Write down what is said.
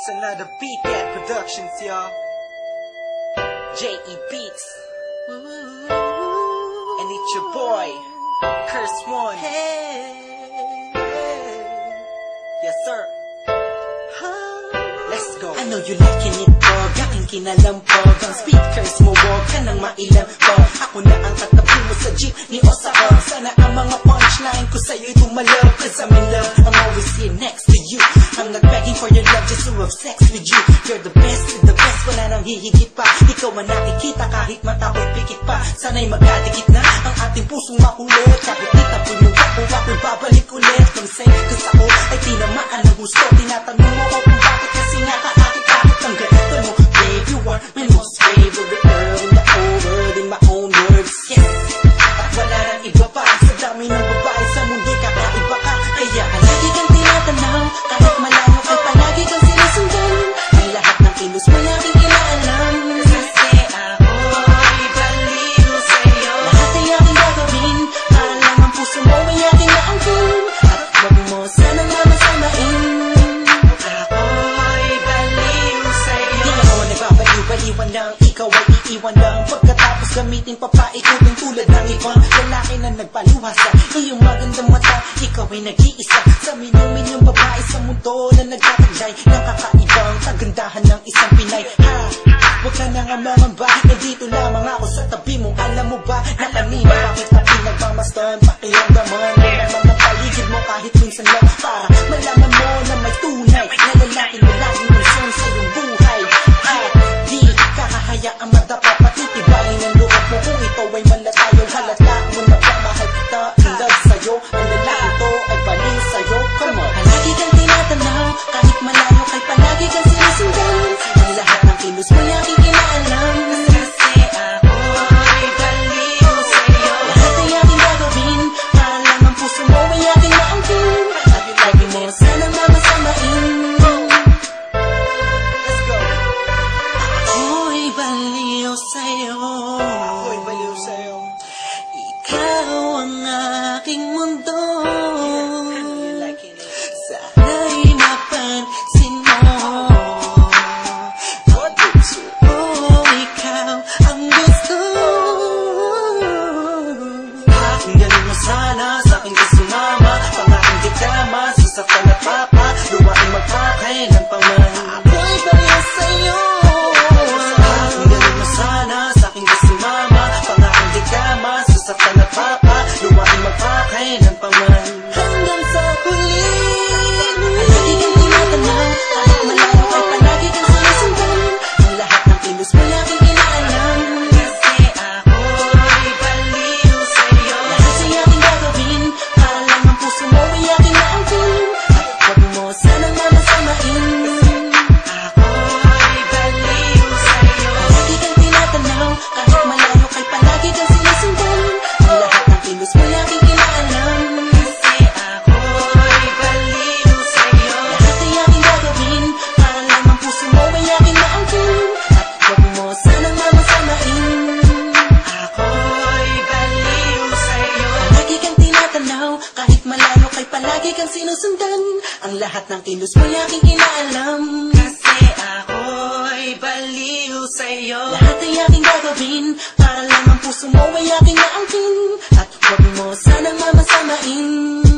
It's another Beat Cat Productions, y'all. J.E. Beats. And it's your boy, Curse One. Yes, sir. Let's go. I know you liking it, dog. Aking kinalampog. Ang speakers mo, wag ka nang mailampog. Ako na ang katabi mo sa jeep ni Osaka. Sana ang mga punchline ko sa'yo'y tumalab. Cause I'm in love, I'm always here next to you. I'm not begging for your love just to have sex with you. You're the best with the best, wala nang hihigit pa. Ikaw ang nakikita kahit mata ko'y pikit pa. Sana'y magkadikit na ang ating pusong makulit. Kahit itapoy mo ako, ako'y babalik ulit. Kung say, cause ako ay tinamaan ng gusto. Tinatanong mo ko kung bakit kasi nga kaakit-akit ang ganito mo. Babe, you are my most favorite girl in the whole world, in my own words, yes. At wala nang iba pa sa dami ng babae sa mundo'y kakaiba ka. Kaya lagi kang tinatanaw, kahit malayo ay palagi kang sinusundan. Ang lahat ng kilos mo aking inaalam. Kasi ako'y baliw sa'yo. Lahat ay aking gagawin, para lang ang puso mo ay aking naangkin. At wag mo sanang mamasamain. Baliwan lang, ikaw ay iiwan lang. Pagkatapos gamitin papaikutin tulad ng ibang lalaki na nagpaluha sa iyong magandang mata. Ikaw ay nag-iisa sa milyong babae sa mundo na nagtataglay ng kakaibang kagandahan ng isang Pinay. Ha! Huwag ka na nga mangamba, eh dito lamang ako sa tabi mo. Alam mo ba na kanina bakit na pinagmamasdan? Pakiramdaman mo naman ng paligid mo kahit minsan lang, para malaman mo na may tunay na lalaki na laging concern sa iyong buhay. Ang madapa patitibayin ang loob mo. Kung ito ay malatayo, halata mo na ba mahal kita, in love sa'yo. Ang lalaki to ay baliw sa'yo. Come on. Palagi kang tinatanaw, kahit malayo kay palagi kang sinusundan. Ang lahat ng kilos mo aking inaalam. Kasi ako'y baliw sa'yo. Lahat ay aking gagawin, para lang ang puso mo ay aking maangkin. At lagi mo sanang mamasamain. Baliw sa'yo, Ako'y baliw sa'yo. ikaw ang aking mundo. You liking it? Sana'y mapansin mo. Oh, ikaw ang gusto. Aking galing mo sana, sa'king kasumama. Pangaking di kama, sasaktan at papa. Luwain magpakailan pa man. Ako'y baliw sa'yo. Hanggang sa huli, palagi kang tinatanaw, kahit malayo ay palagi kang sinusundan. Ang lahat ng kilos mo aking inaalam. Kasi ako'y baliw sa'yo. Lahat ay aking gagawin, para lang ang puso mo ay aking naangkin. At wag mo sanang mamasamain. Ako'y baliw sa'yo. Palagi kang tinatanaw, kahit malayo ay palagi kang sinusundan. Ang lahat ng kilos mo aking inaalam. Kahit malayo kay palagi kang sinusundan. Ang lahat ng kilos mo aking inaalam. Kasi ako'y baliw sa'yo. Lahat ay aking gagawin, para lang ang puso mo ay aking naangkin. At wag mo sanang mamasamain.